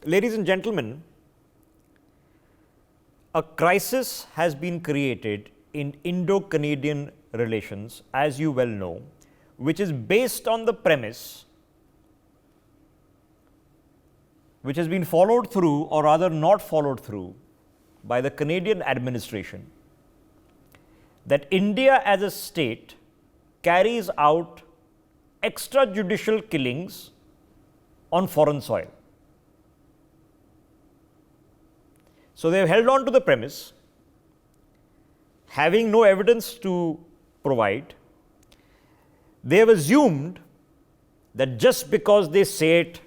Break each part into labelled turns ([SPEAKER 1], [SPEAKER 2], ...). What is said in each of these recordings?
[SPEAKER 1] Ladies and gentlemen, a crisis has been created in Indo-Canadian relations, as you well know, which is based on the premise, which has been followed through, or rather not followed through, by the Canadian administration, that India as a state carries out extrajudicial killings on foreign soil. So they have held on to the premise, having no evidence to provide. They have assumed that just because they say it,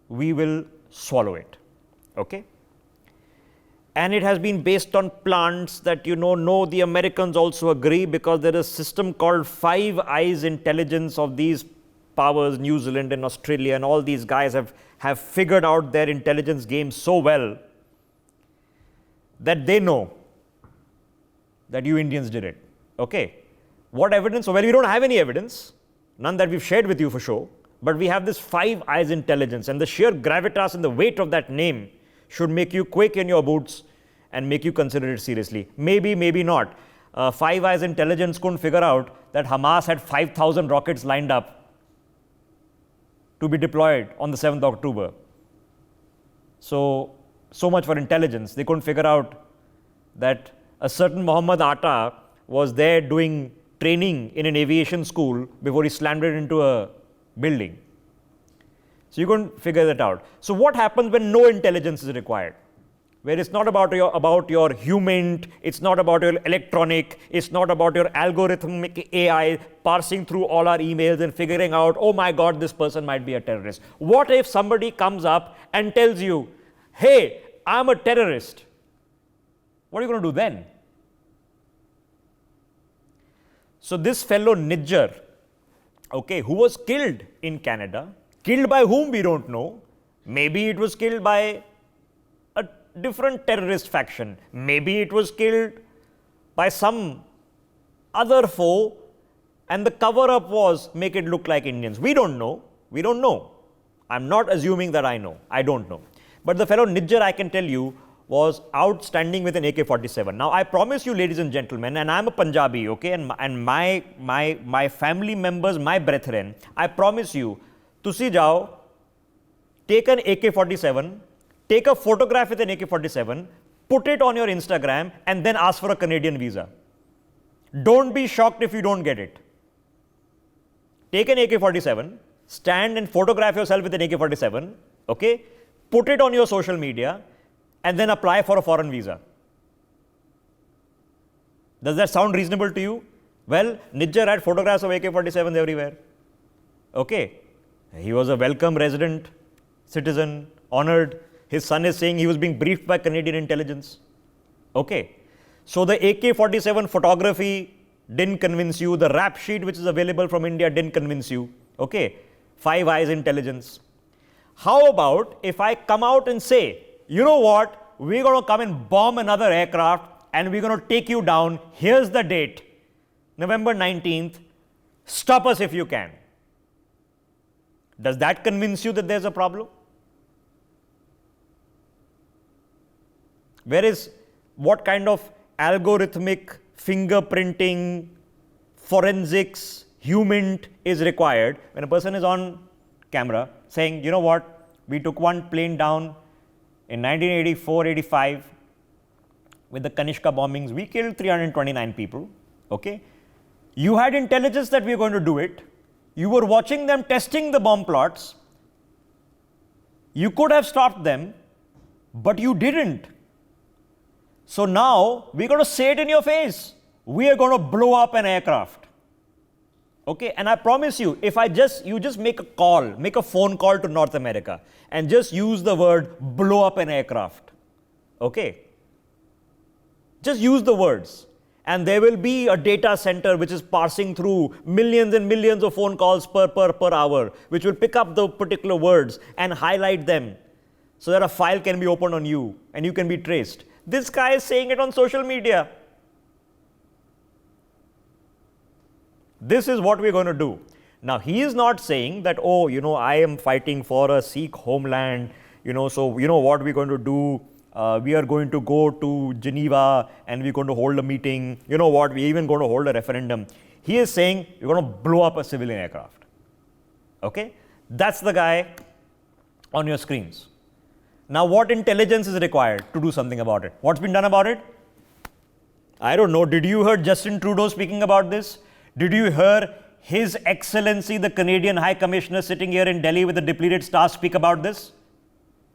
[SPEAKER 1] we will swallow it. Okay? And it has been based on plants that, no, the Americans also agree, because there is a system called Five Eyes intelligence of these powers, New Zealand and Australia, and all these guys have figured out their intelligence game so well that they know that you Indians did it. Okay. What evidence? Well, we don't have any evidence, none that we've shared with you for sure, but we have this Five Eyes intelligence, and the sheer gravitas and the weight of that name should make you quake in your boots and make you consider it seriously. Maybe, maybe not. Five Eyes intelligence couldn't figure out that Hamas had 5,000 rockets lined up to be deployed on the 7th of October. So much for intelligence. They couldn't figure out that a certain Muhammad Atta was there doing training in an aviation school before he slammed it into a building. So you couldn't figure that out. So what happens when no intelligence is required? Where it's not about your human, it's not about your electronic, it's not about your algorithmic AI parsing through all our emails and figuring out, oh my God, this person might be a terrorist. What if somebody comes up and tells you, hey, I'm a terrorist? What are you going to do then? So this fellow Nijjar, okay, who was killed in Canada, killed by whom we don't know. Maybe it was killed by a different terrorist faction. Maybe it was killed by some other foe, and the cover-up was make it look like Indians. We don't know. We don't know. I'm not assuming that I know. I don't know. But the fellow Nijjar, I can tell you, was outstanding with an AK-47. Now, I promise you, ladies and gentlemen, and I'm a Punjabi, okay, and my family members, my brethren, I promise you, tusi jao, take an AK-47, take a photograph with an AK-47, put it on your Instagram, and then ask for a Canadian visa. Don't be shocked if you don't get it. Take an AK-47, stand and photograph yourself with an AK-47, okay, put it on your social media, and then apply for a foreign visa. Does that sound reasonable to you? Well, Nijjar had photographs of AK-47s everywhere. Okay. He was a welcome resident, citizen, honored. His son is saying he was being briefed by Canadian intelligence. Okay. So the AK-47 photography didn't convince you. The rap sheet which is available from India didn't convince you. Okay. Five Eyes intelligence. How about if I come out and say, you know what, we're going to come and bomb another aircraft and we're going to take you down. Here's the date, November 19th. Stop us if you can. Does that convince you that there's a problem? Whereas, what kind of algorithmic fingerprinting, forensics, human is required when a person is on camera saying, you know what, we took one plane down in 1984-85 with the Kanishka bombings, we killed 329 people, okay? You had intelligence that we were going to do it. You were watching them testing the bomb plots. You could have stopped them, but you didn't. So now, we're going to say it in your face. We are going to blow up an aircraft. Okay, and I promise you, if you just make a phone call to North America and just use the word blow up an aircraft. Okay. Just use the words. And there will be a data center which is parsing through millions and millions of phone calls per hour, which will pick up the particular words and highlight them so that a file can be opened on you and you can be traced. This guy is saying it on social media. This is what we're going to do. Now, he is not saying that, oh, I am fighting for a Sikh homeland so you know what we're going to do? We are going to go to Geneva and we're going to hold a meeting. You know what? We're even going to hold a referendum. He is saying you're going to blow up a civilian aircraft. Okay? That's the guy on your screens. Now, what intelligence is required to do something about it? What's been done about it? I don't know. Did you hear Justin Trudeau speaking about this? Did you hear His Excellency, the Canadian High Commissioner sitting here in Delhi with a depleted staff speak about this?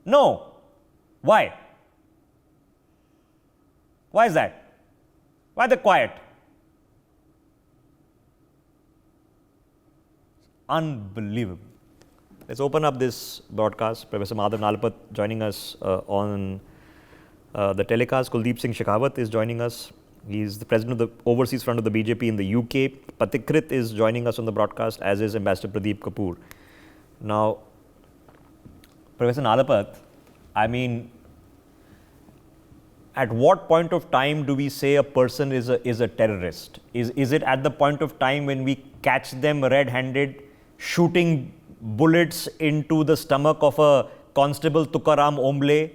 [SPEAKER 1] No. Why? Why is that? Why they're quiet? Unbelievable. Let's open up this broadcast. Professor Madhav Nalapat joining us on the telecast. Kuldeep Singh Shekhawat is joining us. He is the president of the Overseas Front of the BJP in the UK. Patikrit is joining us on the broadcast, as is Ambassador Pradeep Kapoor. Now, Professor Nalapat, I mean, at what point of time do we say a person is a terrorist? Is it at the point of time when we catch them red-handed, shooting bullets into the stomach of a constable Tukaram Omble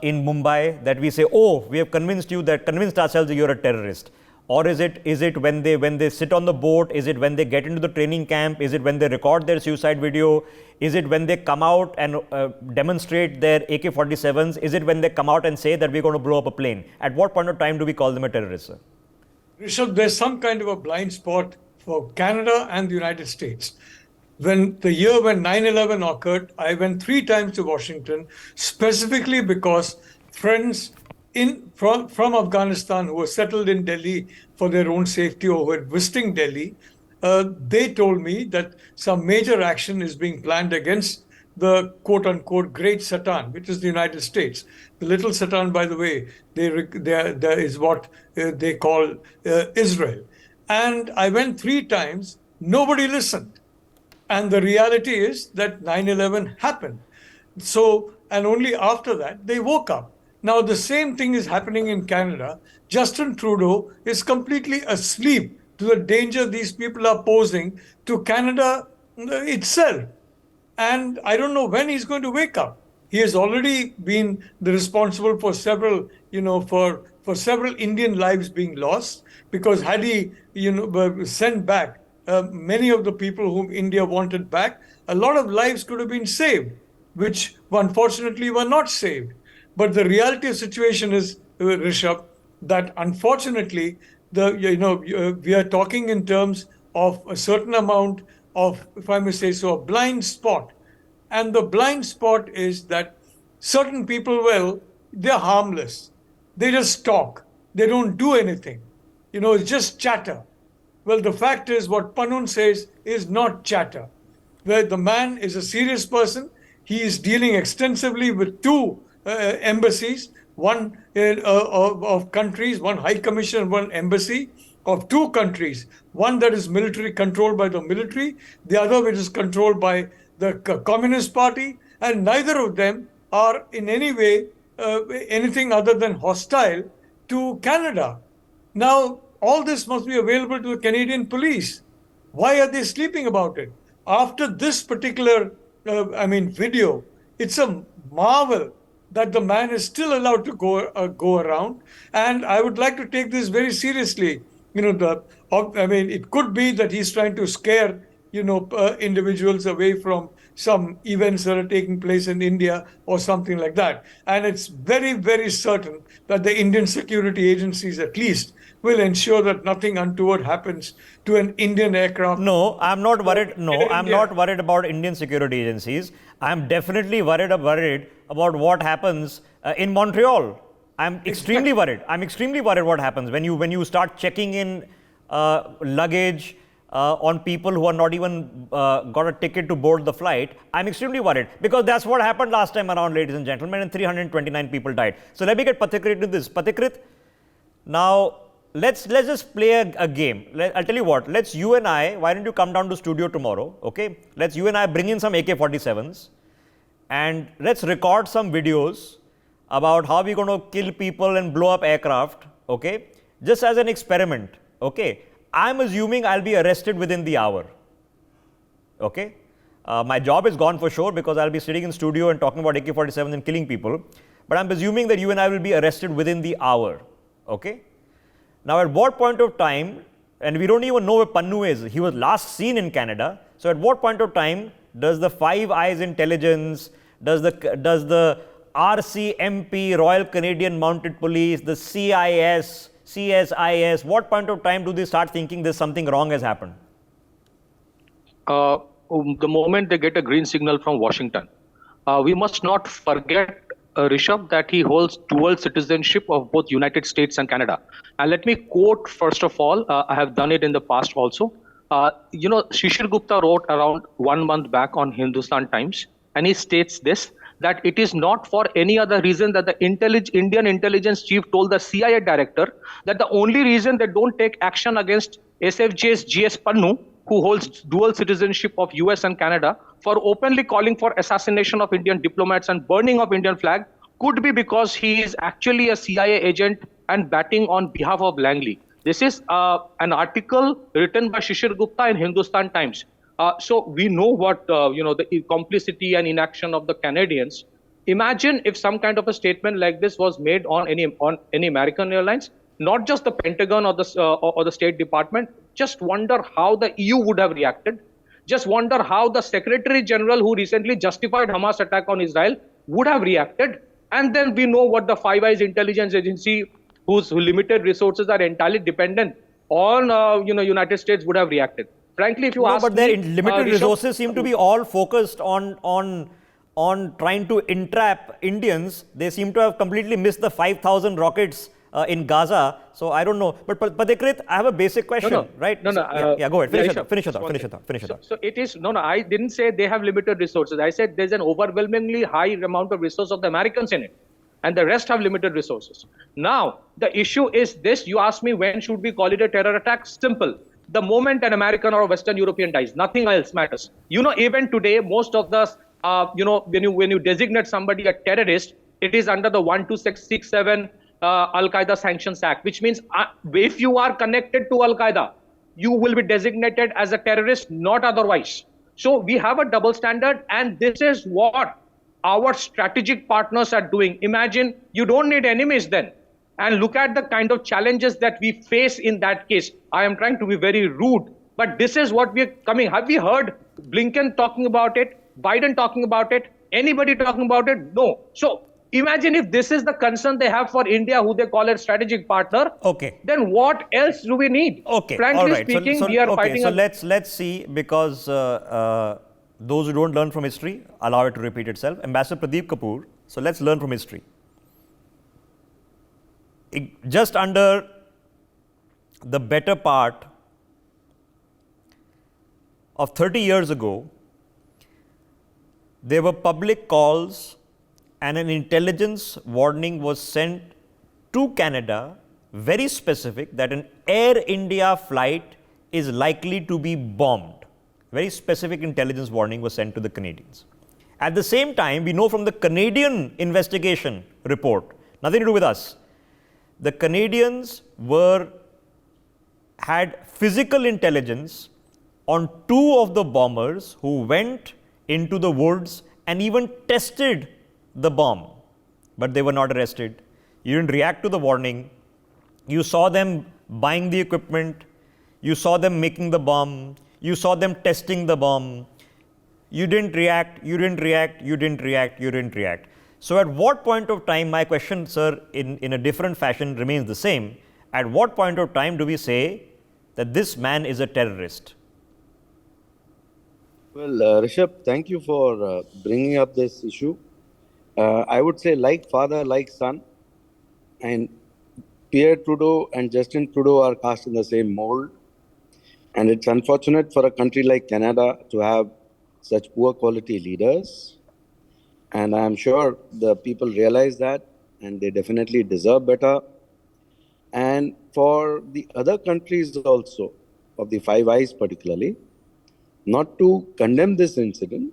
[SPEAKER 1] in Mumbai, that we say, oh, we have convinced ourselves that you're a terrorist? Or is it when they sit on the boat? Is it when they get into the training camp? Is it when they record their suicide video? Is it when they come out and demonstrate their AK-47s? Is it when they come out and say that we're going to blow up a plane? At what point of time do we call them a terrorist, sir?
[SPEAKER 2] Rishabh, there's some kind of a blind spot for Canada and the United States. When the year when 9/11 occurred, I went 3 times to Washington, specifically because friends from Afghanistan who were settled in Delhi for their own safety or were visiting Delhi, they told me that some major action is being planned against the quote-unquote Great Satan, which is the United States. The Little Satan, by the way, there is what they call Israel. And I went 3 times, nobody listened. And the reality is that 9/11 happened. So, and only after that, they woke up. Now, the same thing is happening in Canada. Justin Trudeau is completely asleep to the danger these people are posing to Canada itself. And I don't know when he's going to wake up. He has already been the responsible for several, for several Indian lives being lost, because had he, sent back many of the people whom India wanted back, a lot of lives could have been saved, which unfortunately were not saved. But the reality of the situation is, Rishabh, that unfortunately, we are talking in terms of a certain amount of, if I may say so, a blind spot. And the blind spot is that certain people, well, they're harmless. They just talk. They don't do anything. It's just chatter. Well, the fact is what Pannun says is not chatter. Where the man is a serious person. He is dealing extensively with 2 embassies, one of countries, one high commission and one embassy of 2 countries. One that is military controlled by the military, the other which is controlled by the Communist Party, and neither of them are in any way anything other than hostile to Canada. Now, all this must be available to the Canadian police. Why are they sleeping about it? After this particular, video, it's a marvel that the man is still allowed to go around. And I would like to take this very seriously. It could be that he's trying to scare, individuals away from some events that are taking place in India or something like that. And it's very, very certain that the Indian security agencies, at least, will ensure that nothing untoward happens to an Indian aircraft.
[SPEAKER 1] No, I'm not worried. No, I'm not worried about Indian security agencies. I'm definitely worried about what happens in Montreal. I'm extremely worried. I'm extremely worried what happens when you start checking in luggage on people who are not even got a ticket to board the flight. I'm extremely worried because that's what happened last time around, ladies and gentlemen, and 329 people died. So let me get Patikrit into this. Patikrit, now let's just play a game. I'll tell you what. Let's you and I. Why don't you come down to studio tomorrow? Okay. Let's you and I bring in some AK-47s, and let's record some videos about how we're going to kill people and blow up aircraft. Okay. Just as an experiment. Okay. I'm assuming I'll be arrested within the hour. Okay. My job is gone for sure because I'll be sitting in studio and talking about AK-47 and killing people. But I'm presuming that you and I will be arrested within the hour. Okay? Now, at what point of time, and we don't even know where Pannun is. He was last seen in Canada. So, at what point of time does the Five Eyes intelligence, does the RCMP, Royal Canadian Mounted Police, the CIS, CSIS, what point of time do they start thinking there's something wrong has happened?
[SPEAKER 3] The moment they get a green signal from Washington. We must not forget, Rishabh, that he holds dual citizenship of both United States and Canada. And let me quote, first of all, I have done it in the past also. Shishir Gupta wrote around 1 month back on Hindustan Times, and he states this, that it is not for any other reason that the Indian intelligence chief told the CIA director that the only reason they don't take action against SFJ's GS Pannu, who holds dual citizenship of US and Canada, for openly calling for assassination of Indian diplomats and burning of Indian flag, could be because he is actually a CIA agent and batting on behalf of Langley. This is an article written by Shishir Gupta in Hindustan Times. So we know what, the complicity and inaction of the Canadians. Imagine if some kind of a statement like this was made on any American airlines, not just the Pentagon or the State Department. Just wonder how the EU would have reacted. Just wonder how the Secretary General, who recently justified Hamas attack on Israel, would have reacted. And then we know what the Five Eyes intelligence agency, whose limited resources are entirely dependent on United States, would have reacted. Frankly, if you ask
[SPEAKER 1] but their
[SPEAKER 3] me,
[SPEAKER 1] limited resources seem to be all focused on trying to entrap Indians. They seem to have completely missed the 5,000 rockets in Gaza. So I don't know. But Padekrit, I have a basic question, right?
[SPEAKER 3] No.
[SPEAKER 1] Go ahead. Finish it up.
[SPEAKER 3] So it is, I didn't say they have limited resources. I said there's an overwhelmingly high amount of resources of the Americans in it. And the rest have limited resources. Now, the issue is this. You ask me, when should we call it a terror attack? Simple. The moment an American or a Western European dies, nothing else matters. Even today, most of the, when you designate somebody a terrorist, it is under the 12667 Al-Qaeda Sanctions Act, which means if you are connected to Al-Qaeda, you will be designated as a terrorist, not otherwise. So we have a double standard, and this is what our strategic partners are doing. Imagine you don't need enemies then. And look at the kind of challenges that we face in that case. I am trying to be very rude, but this is what we are coming. Have we heard Blinken talking about it? Biden talking about it? Anybody talking about it? No. So imagine if this is the concern they have for India, who they call a strategic partner.
[SPEAKER 1] Okay.
[SPEAKER 3] Then what else do we need?
[SPEAKER 1] Okay.
[SPEAKER 3] Frankly speaking, we are fighting.
[SPEAKER 1] So let's see, because those who don't learn from history allow it to repeat itself. Ambassador Pradeep Kapoor. So let's learn from history. Just under the better part of 30 years ago, there were public calls and an intelligence warning was sent to Canada, very specific, that an Air India flight is likely to be bombed. Very specific intelligence warning was sent to the Canadians. At the same time, we know from the Canadian investigation report, nothing to do with us, the Canadians had physical intelligence on 2 of the bombers who went into the woods and even tested the bomb, but they were not arrested. You didn't react to the warning. You saw them buying the equipment. You saw them making the bomb. You saw them testing the bomb. You didn't react. So at what point of time, my question, sir, in a different fashion remains the same. At what point of time do we say that this man is a terrorist?
[SPEAKER 4] Well, Rishabh, thank you for bringing up this issue. I would say like father, like son, and Pierre Trudeau and Justin Trudeau are cast in the same mold. And it's unfortunate for a country like Canada to have such poor quality leaders. And I'm sure the people realize that, and they definitely deserve better. And for the other countries also, of the Five Eyes particularly, not to condemn this incident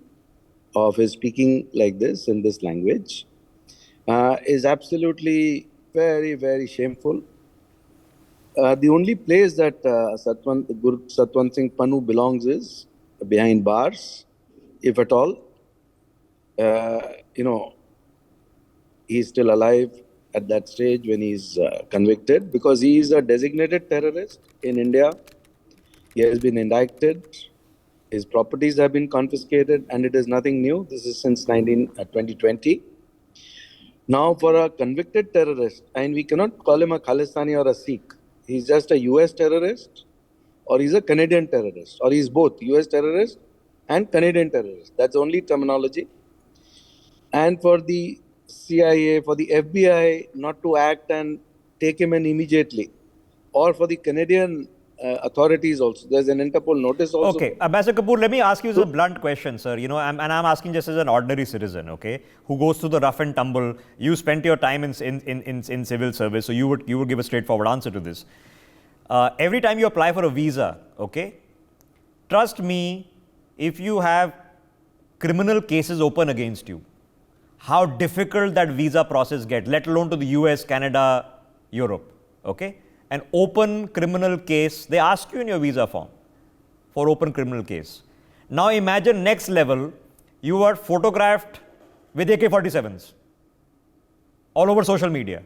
[SPEAKER 4] of his speaking like this in this language is absolutely very, very shameful. The only place that Satwant Singh Pannu belongs is behind bars, if at all, he's still alive at that stage when he's convicted, because he is a designated terrorist in India. He has been indicted. His properties have been confiscated, and it is nothing new. This is since 2020. Now, for a convicted terrorist, and we cannot call him a Khalistani or a Sikh, he's just a US terrorist, or he's a Canadian terrorist, or he's both US terrorist and Canadian terrorist. That's the only terminology. And for the CIA, for the FBI not to act and take him in immediately, or for the Canadian authorities also. There's an Interpol notice also.
[SPEAKER 1] Okay, Ambassador Kapoor, let me ask you a blunt question, sir. I'm asking just as an ordinary citizen, okay, who goes through the rough and tumble. You spent your time in civil service, so you would give a straightforward answer to this. Every time you apply for a visa, okay, trust me, if you have criminal cases open against you, how difficult that visa process gets, let alone to the US, Canada, Europe, okay? An open criminal case, they ask you in your visa form for open criminal case. Now imagine next level, you are photographed with AK-47s all over social media.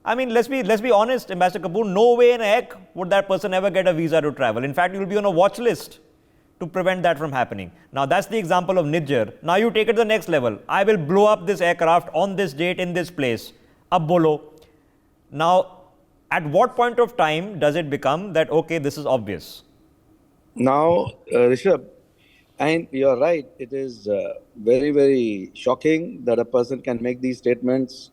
[SPEAKER 1] I mean, let's be honest, Ambassador Kapoor, no way in heck would that person ever get a visa to travel. In fact, you will be on a watch list to prevent that from happening. Now that's the example of Niger. Now you take it to the next level. I will blow up this aircraft on this date in this place. Ab bolo. Now, at what point of time does it become that, okay, this is obvious?
[SPEAKER 4] Now, Rishabh, and you're right, it is very, very shocking that a person can make these statements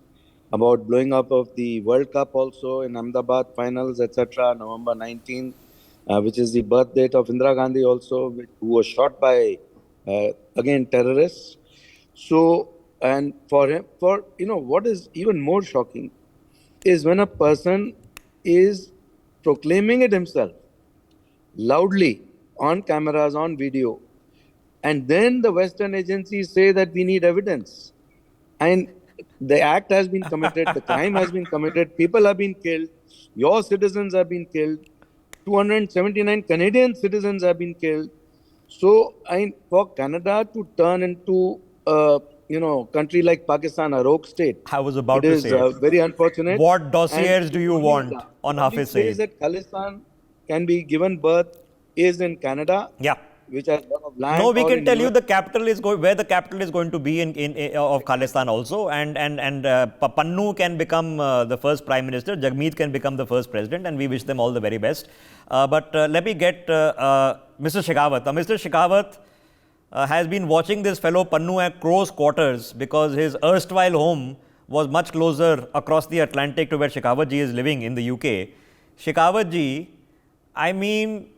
[SPEAKER 4] about blowing up of the World Cup also in Ahmedabad finals, etc., November 19th, which is the birth date of Indira Gandhi also, who was shot by, again, terrorists. So, and for him, what is even more shocking is when a person is proclaiming it himself loudly on cameras, on video, and then the Western agencies say that we need evidence. And the act has been committed, the crime has been committed, people have been killed, your citizens have been killed, 279 Canadian citizens have been killed. So, for Canada to turn into country like Pakistan, a rogue state,
[SPEAKER 1] I was about to say
[SPEAKER 4] it is very unfortunate.
[SPEAKER 1] What dossiers do you want on Hafiz Saeed?
[SPEAKER 4] The place that Khalistan can be given birth is in Canada.
[SPEAKER 1] Yeah.
[SPEAKER 4] Which has a lot of land.
[SPEAKER 1] No, we can tell you the capital is where the capital is going to be of Khalistan also, and Pannun can become the first prime minister, Jagmeet can become the first president, and we wish them all the very best. But let me get Mr. Shekhawat. Mr. Shekhawat has been watching this fellow Pannun at close quarters because his erstwhile home was much closer across the Atlantic to where Shekhawat ji is living in the UK. Shekhawat ji, I mean,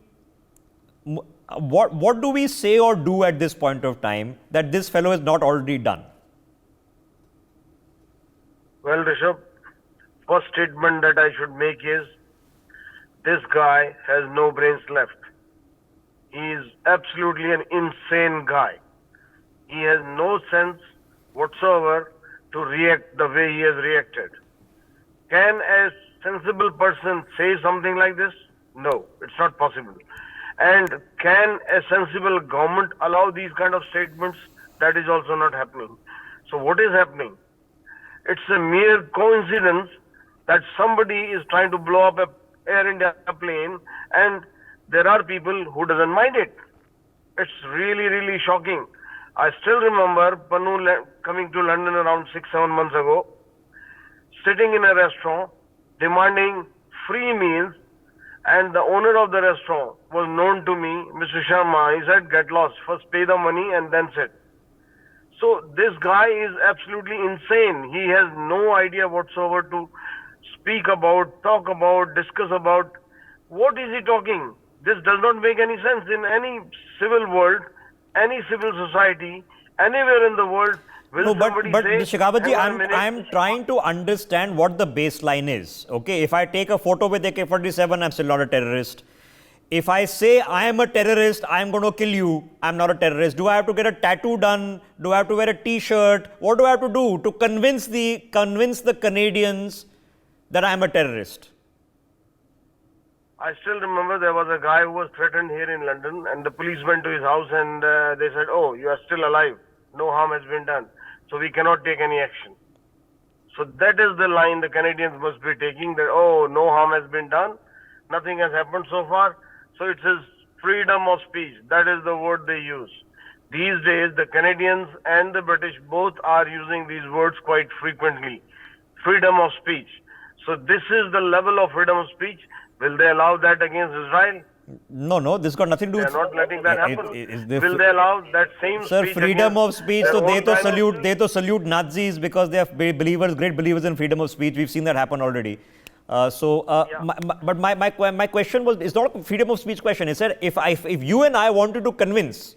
[SPEAKER 1] what do we say or do at this point of time that this fellow is not already done?
[SPEAKER 5] Well, Rishabh, first statement that I should make is this guy has no brains left. He is absolutely an insane guy. He has no sense whatsoever to react the way he has reacted. Can a sensible person say something like this? No, it's not possible. And can a sensible government allow these kind of statements? That is also not happening. So what is happening? It's a mere coincidence that somebody is trying to blow up a Air India plane and there are people who doesn't mind it. It's really, really shocking. I still remember Pannun coming to London around 6-7 months ago, sitting in a restaurant, demanding free meals, and the owner of the restaurant was known to me, Mr. Sharma. He said, get lost, first pay the money and then sit. So this guy is absolutely insane. He has no idea whatsoever to speak about, talk about, discuss about. What is he talking? This does not make any sense in any civil world, any civil society, anywhere in the world.
[SPEAKER 1] No, but Shekhawat ji, I'm trying to understand what the baseline is. Okay, if I take a photo with AK-47, I'm still not a terrorist. If I say I am a terrorist, I'm going to kill you, I'm not a terrorist. Do I have to get a tattoo done? Do I have to wear a T-shirt? What do I have to do to convince the Canadians that I am a terrorist?
[SPEAKER 5] I still remember there was a guy who was threatened here in London, and the police went to his house and they said, "Oh, you are still alive. No harm has been done, so we cannot take any action." So that is the line the Canadians must be taking, that, oh, no harm has been done, nothing has happened so far. So it says freedom of speech. That is the word they use. These days, the Canadians and the British both are using these words quite frequently. Freedom of speech. So this is the level of freedom of speech. Will they allow that against Israel?
[SPEAKER 1] No, this got nothing to do
[SPEAKER 5] They
[SPEAKER 1] with.
[SPEAKER 5] are not letting that happen.
[SPEAKER 1] Will
[SPEAKER 5] they allow that same
[SPEAKER 1] Sir,
[SPEAKER 5] speech
[SPEAKER 1] freedom
[SPEAKER 5] against
[SPEAKER 1] of speech.
[SPEAKER 5] their
[SPEAKER 1] So
[SPEAKER 5] own prime
[SPEAKER 1] they to salute Nazis because they are believers, great believers in freedom of speech. We've seen that happen already. But my question was, it's not a freedom of speech question. It said if you and I wanted to convince,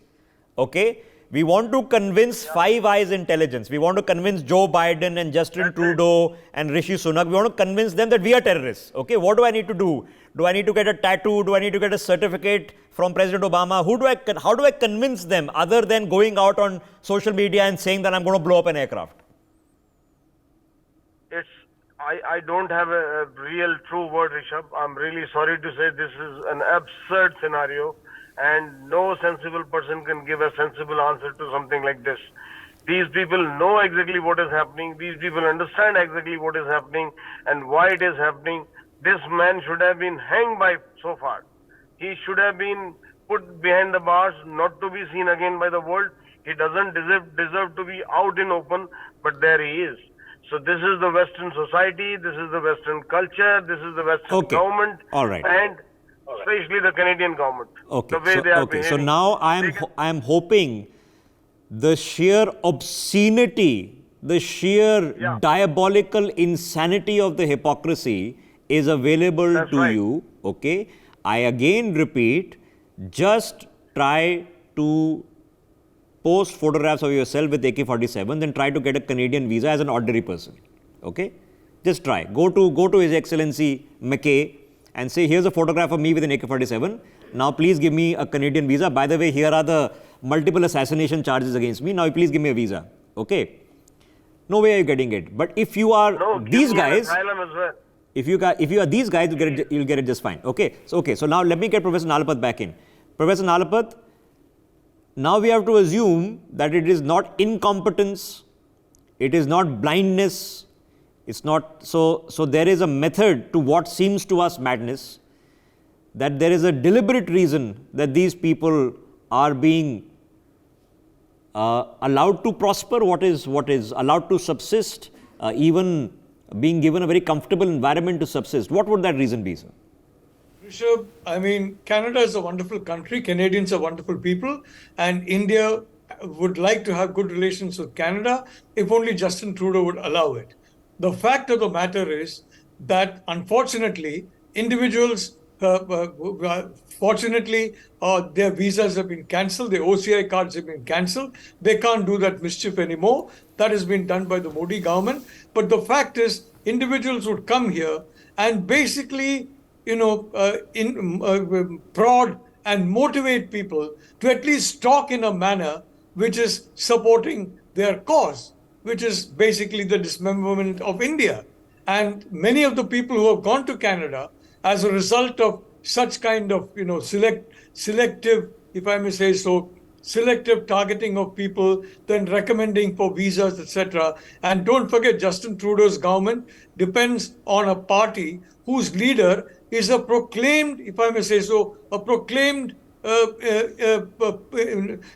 [SPEAKER 1] okay, we want to convince Five Eyes intelligence. We want to convince Joe Biden and Justin Trudeau and Rishi Sunak. We want to convince them that we are terrorists. Okay, what do I need to do? Do I need to get a tattoo? Do I need to get a certificate from President Obama? How do I convince them other than going out on social media and saying that I'm going to blow up an aircraft?
[SPEAKER 5] I don't have a real true word, Rishabh. I'm really sorry to say this is an absurd scenario, and no sensible person can give a sensible answer to something like this. These people know exactly what is happening. These people understand exactly what is happening and why it is happening. This man should have been hanged by so far. He should have been put behind the bars, not to be seen again by the world. He doesn't deserve to be out in open, but there he is. So this is the Western society, this is the Western culture, this is the Western government,
[SPEAKER 1] all right,
[SPEAKER 5] and especially the Canadian government.
[SPEAKER 1] Okay,
[SPEAKER 5] the way they are
[SPEAKER 1] so now I am hoping the sheer obscenity, the sheer diabolical insanity of the hypocrisy is available to you. Okay, I again repeat, just try to post photographs of yourself with AK-47, then try to get a Canadian visa as an ordinary person. Okay, just try. Go to His Excellency McKay and say, here's a photograph of me with an AK-47. Now please give me a Canadian visa. By the way, here are the multiple assassination charges against me. Now please give me a visa. Okay. No way are you getting it. But if you are these guys, if you are these guys, you'll get it just fine. Okay. So now let me get Professor Nalapat back in. Professor Nalapat, now we have to assume that it is not incompetence, it is not blindness, it's not, so there is a method to what seems to us madness, that there is a deliberate reason that these people are being allowed to prosper, what is allowed to subsist, even being given a very comfortable environment to subsist. What would that reason be, sir?
[SPEAKER 2] Rishabh, I mean, Canada is a wonderful country. Canadians are wonderful people. And India would like to have good relations with Canada if only Justin Trudeau would allow it. The fact of the matter is that, unfortunately, individuals, fortunately, their visas have been cancelled, their OCI cards have been cancelled. They can't do that mischief anymore. That has been done by the Modi government. But the fact is, individuals would come here and basically prod and motivate people to at least talk in a manner which is supporting their cause, which is basically the dismemberment of India. And many of the people who have gone to Canada as a result of such kind of, selective, if I may say so, selective targeting of people, then recommending for visas, etc. And don't forget, Justin Trudeau's government depends on a party whose leader is a proclaimed, if I may say so, a proclaimed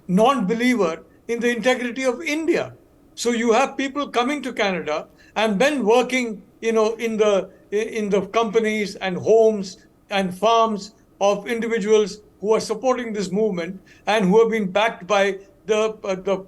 [SPEAKER 2] non-believer in the integrity of India. So you have people coming to Canada and then working, in the companies and homes and farms of individuals who are supporting this movement and who have been backed by the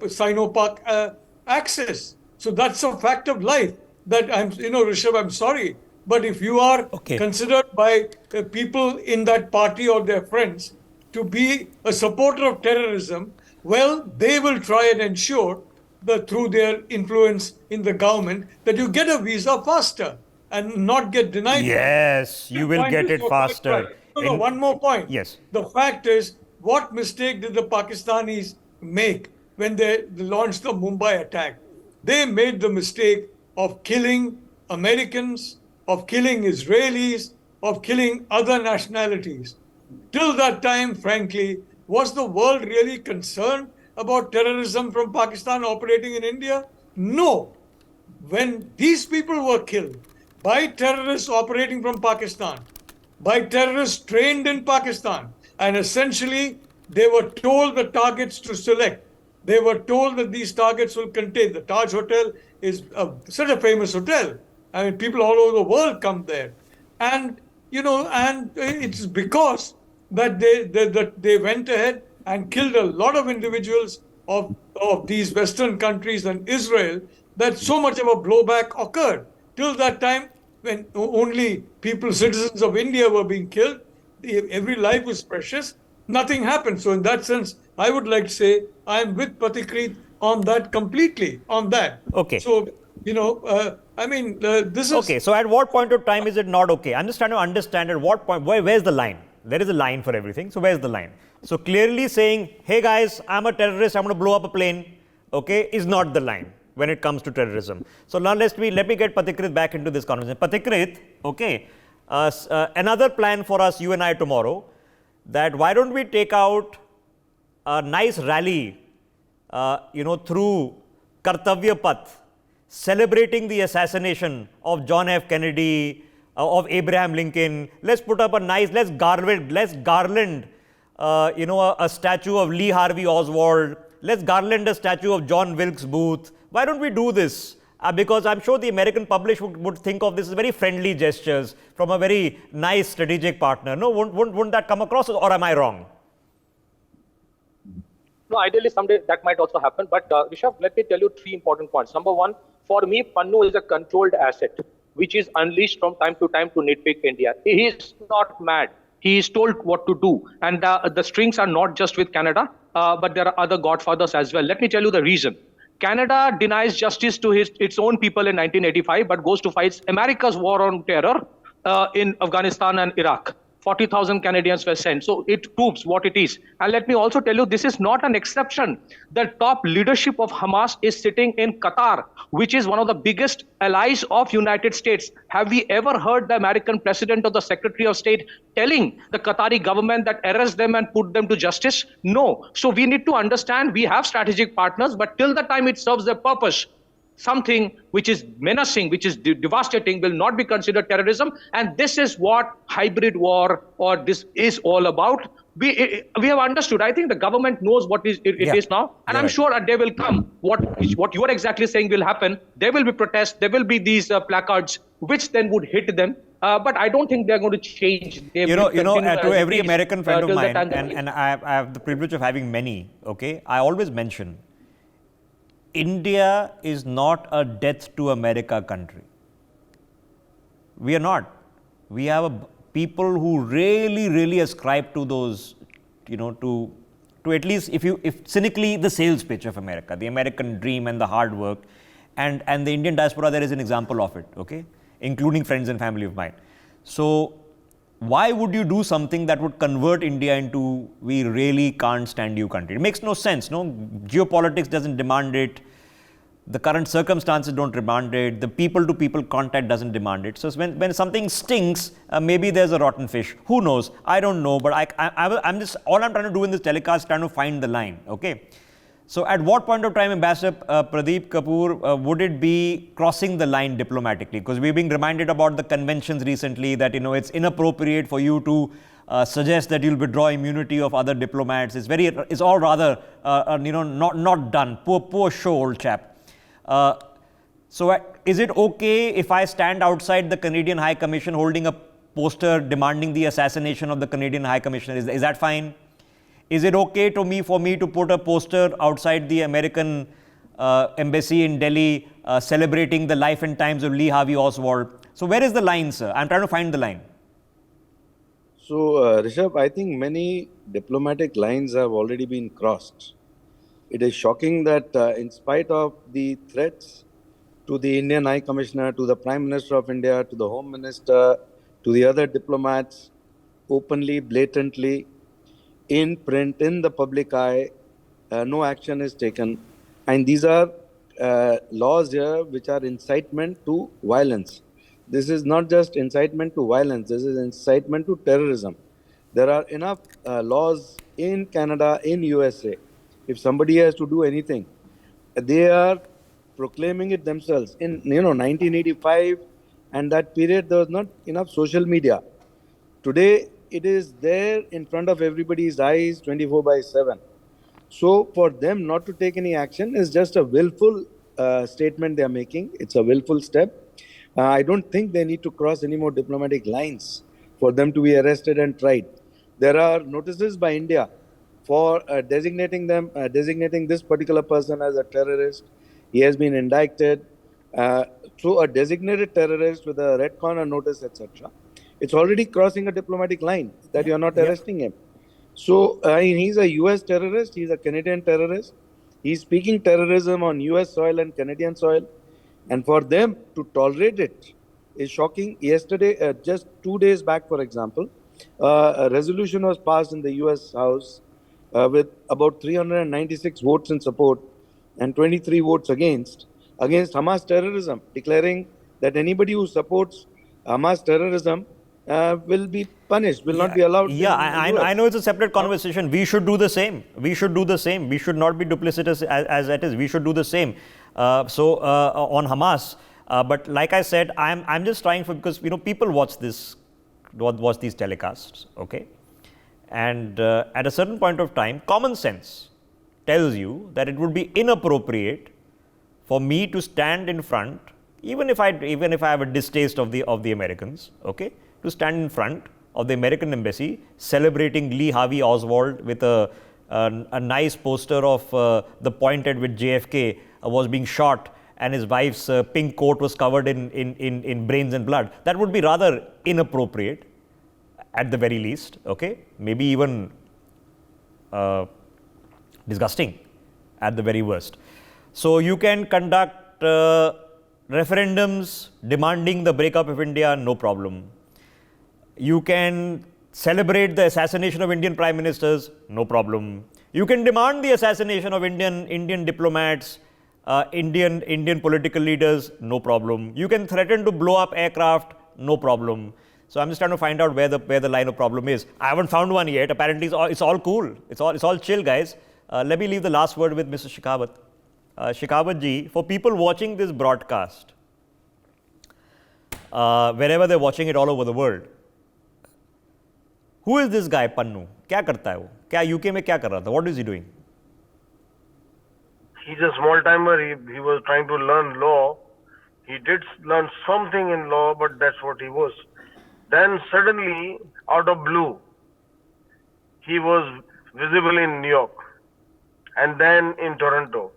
[SPEAKER 2] Sino-Pak axis. So that's a fact of life. That Rishabh, I'm sorry, but if you are considered by people in that party or their friends to be a supporter of terrorism, well, they will try and ensure that through their influence in the government that you get a visa faster and not get denied.
[SPEAKER 1] Yes, you will get it faster.
[SPEAKER 2] No, one more point.
[SPEAKER 1] Yes.
[SPEAKER 2] The fact is, what mistake did the Pakistanis make when they launched the Mumbai attack? They made the mistake of killing Americans, of killing Israelis, of killing other nationalities. Till that time, frankly, was the world really concerned about terrorism from Pakistan operating in India? No. When these people were killed by terrorists operating from Pakistan, by terrorists trained in Pakistan, and essentially they were told the targets to select. They were told that these targets will contain. The Taj Hotel is such a famous hotel. I mean, people all over the world come there. And, and it's because that they went ahead and killed a lot of individuals of these Western countries and Israel that so much of a blowback occurred. Till that time, when only people, citizens of India were being killed, every life was precious, nothing happened. So in that sense, I would like to say I am with Patikrit on that completely, on that.
[SPEAKER 1] Okay.
[SPEAKER 2] So, this is...
[SPEAKER 1] Okay, so at what point of time is it not okay? I'm just trying to understand at what point, where's the line? There is a line for everything, so where's the line? So clearly saying, hey guys, I'm a terrorist, I'm going to blow up a plane, okay, is not the line when it comes to terrorism. So now let me get Patikrit back into this conversation. Patikrit, okay, another plan for us, you and I tomorrow, that why don't we take out a nice rally, through Kartavya Path, celebrating the assassination of John F. Kennedy, of Abraham Lincoln. Let's put up a nice, let's garland, a statue of Lee Harvey Oswald. Let's garland a statue of John Wilkes Booth. Why don't we do this? Because I'm sure the American public would think of this as very friendly gestures from a very nice strategic partner. No, wouldn't that come across, or am I wrong?
[SPEAKER 3] No, ideally someday that might also happen. But Rishabh, let me tell you 3 important points. Number one, for me, Pannun is a controlled asset, which is unleashed from time to nitpick India. He is not mad. He is told what to do. And the strings are not just with Canada, but there are other godfathers as well. Let me tell you the reason. Canada denies justice to its own people in 1985, but goes to fight America's war on terror in Afghanistan and Iraq. 40,000 Canadians were sent. So it proves what it is. And let me also tell you, this is not an exception. The top leadership of Hamas is sitting in Qatar, which is one of the biggest allies of United States. Have we ever heard the American president or the Secretary of State telling the Qatari government that arrest them and put them to justice? No. So we need to understand we have strategic partners, but till the time it serves their purpose, something which is menacing, which is devastating, will not be considered terrorism. And this is what hybrid war or this is all about. We have understood. I think the government knows what it is now. And I'm sure a day will come. What you are exactly saying will happen. There will be protests. There will be these placards, which then would hit them. But I don't think they're going to change.
[SPEAKER 1] To every American friend of mine, and I have the privilege of having many, okay, I always mention, India is not a death to America country. We are not. We have people who really ascribe to those, to at least if cynically the sales pitch of America, the American dream and the hard work, and the Indian diaspora there is an example of it, okay, including friends and family of mine. So why would you do something that would convert India into we really can't stand you country? It makes no sense. No, geopolitics doesn't demand it. The current circumstances don't demand it. The people-to-people contact doesn't demand it. So when something stinks, maybe there's a rotten fish. Who knows? I don't know. But I'm just, all I'm trying to do in this telecast is trying to find the line. Okay. So at what point of time, Ambassador Pradeep Kapoor, would it be crossing the line diplomatically? Because we're being reminded about the conventions recently that, it's inappropriate for you to suggest that you'll withdraw immunity of other diplomats. It's all rather, not done. Poor show, old chap. So is it okay if I stand outside the Canadian High Commission holding a poster demanding the assassination of the Canadian High Commissioner? Is that fine? Is it okay for me to put a poster outside the American embassy in Delhi celebrating the life and times of Lee Harvey Oswald? So where is the line, sir? I'm trying to find the line.
[SPEAKER 4] So, Rishabh, I think many diplomatic lines have already been crossed. It is shocking that in spite of the threats to the Indian High Commissioner, to the Prime Minister of India, to the Home Minister, to the other diplomats, openly, blatantly, in print, in the public eye, no action is taken. And these are laws here which are incitement to violence. This is not just incitement to violence, this is incitement to terrorism. There are enough laws in Canada, in USA. If somebody has to do anything, they are proclaiming it themselves. In 1985 and that period, there was not enough social media. Today, it is there in front of everybody's eyes 24/7. So for them not to take any action is just a willful statement they are making. It's a willful step. I don't think they need to cross any more diplomatic lines for them to be arrested and tried. There are notices by India for designating this particular person as a terrorist. He has been indicted. So a designated terrorist with a red corner notice, etc. It's already crossing a diplomatic line that you're not arresting him. So he's a US terrorist, he's a Canadian terrorist. He's speaking terrorism on US soil and Canadian soil. And for them to tolerate it is shocking. Yesterday, just 2 days back, for example, a resolution was passed in the US House with about 396 votes in support and 23 votes against Hamas terrorism, declaring that anybody who supports Hamas terrorism will be punished, will not be allowed.
[SPEAKER 1] Yeah, I know it's a separate conversation. We should do the same. We should do the same. We should not be duplicitous as it is. We should do the same. On Hamas, but like I said, I'm just trying because people watch these telecasts, okay, and at a certain point of time, common sense tells you that it would be inappropriate for me to stand in front, even if I have a distaste of the Americans, okay, to stand in front of the American embassy celebrating Lee Harvey Oswald with a nice poster of the point at which JFK was being shot and his wife's pink coat was covered in brains and blood. That would be rather inappropriate at the very least, okay, maybe even disgusting at the very worst. So you can conduct referendums demanding the breakup of India, no problem. You can celebrate the assassination of Indian prime ministers, no problem. You can demand the assassination of Indian diplomats, Indian political leaders, no problem. You can threaten to blow up aircraft, no problem. So I'm just trying to find out where the line of problem is. I haven't found one yet. Apparently, it's all cool. It's all chill, guys. Let me leave the last word with Mr. Shekhawat. Shekhawat ji, for people watching this broadcast, wherever they're watching it all over the world, who is this guy, Pannu? क्या करता है वो? क्या UK में क्या कर रहा था? What is he doing?
[SPEAKER 5] He's a small timer. He was trying to learn law. He did learn something in law, but that's what he was. Then suddenly, out of blue, he was visible in New York and then in Toronto.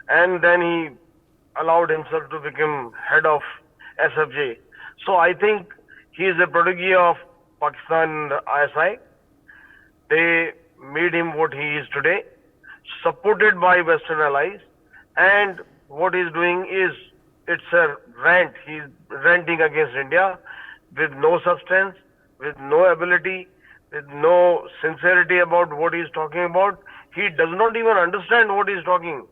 [SPEAKER 5] And then he allowed himself to become head of SFJ. So I think he is a prodigy of Pakistan ISI. They made him what he is today, supported by Western allies. And what he's doing is, it's a rant. He's ranting against India with no substance, with no ability, with no sincerity about what he's talking about. He does not even understand what he's talking.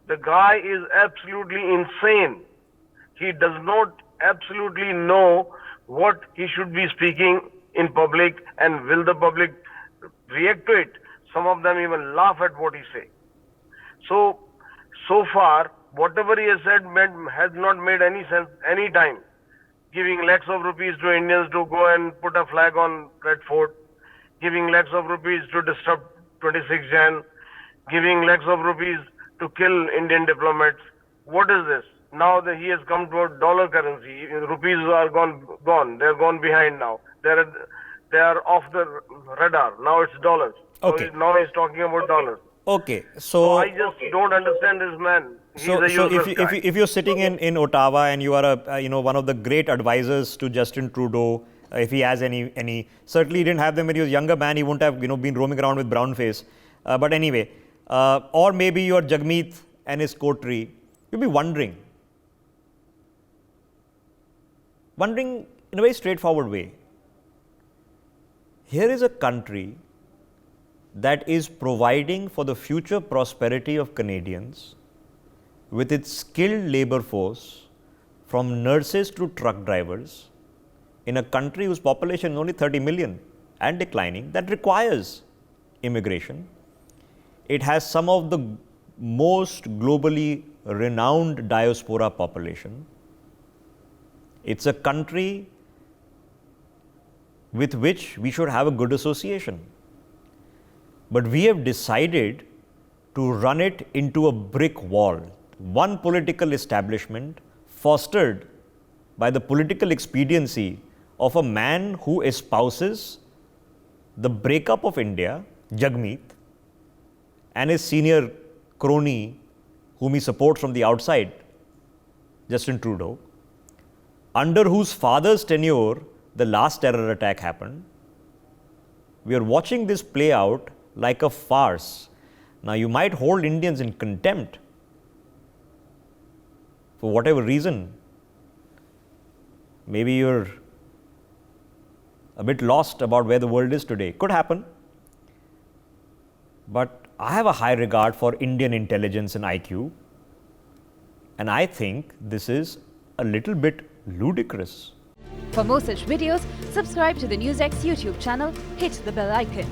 [SPEAKER 5] The guy is absolutely insane. He does not absolutely know what he should be speaking in public, and will the public react to it. Some of them even laugh at what he says. So far, whatever he has said has not made any sense any time. Giving lakhs of rupees to Indians to go and put a flag on Red Fort, giving lakhs of rupees to disrupt 26 Jan, giving lakhs of rupees to kill Indian diplomats. What is this? Now that he has come to a dollar currency, rupees are gone. They're gone behind now. They are off the radar. Now it's dollars.
[SPEAKER 1] Okay.
[SPEAKER 5] So now he's talking about dollars.
[SPEAKER 1] Okay,
[SPEAKER 5] So I just don't understand this man. He's a useless guy.
[SPEAKER 1] if you're sitting in Ottawa and you are one of the great advisors to Justin Trudeau, if he has any, certainly he didn't have them when he was a younger man. He wouldn't have been roaming around with brown face. But anyway, or maybe you're Jagmeet and his coterie, you'll be wondering in a very straightforward way. Here is a country that is providing for the future prosperity of Canadians with its skilled labor force from nurses to truck drivers, in a country whose population is only 30 million and declining, that requires immigration. It has some of the most globally renowned diaspora population. It's a country with which we should have a good association. But we have decided to run it into a brick wall. One political establishment fostered by the political expediency of a man who espouses the breakup of India, Jagmeet, and his senior crony, whom he supports from the outside, Justin Trudeau, under whose father's tenure the last terror attack happened. We are watching this play out like a farce. Now, you might hold Indians in contempt for whatever reason. Maybe you're a bit lost about where the world is today. Could happen. But I have a high regard for Indian intelligence and IQ. And I think this is a little bit ludicrous.
[SPEAKER 6] For more such videos, subscribe to the NewsX YouTube channel, hit the bell icon.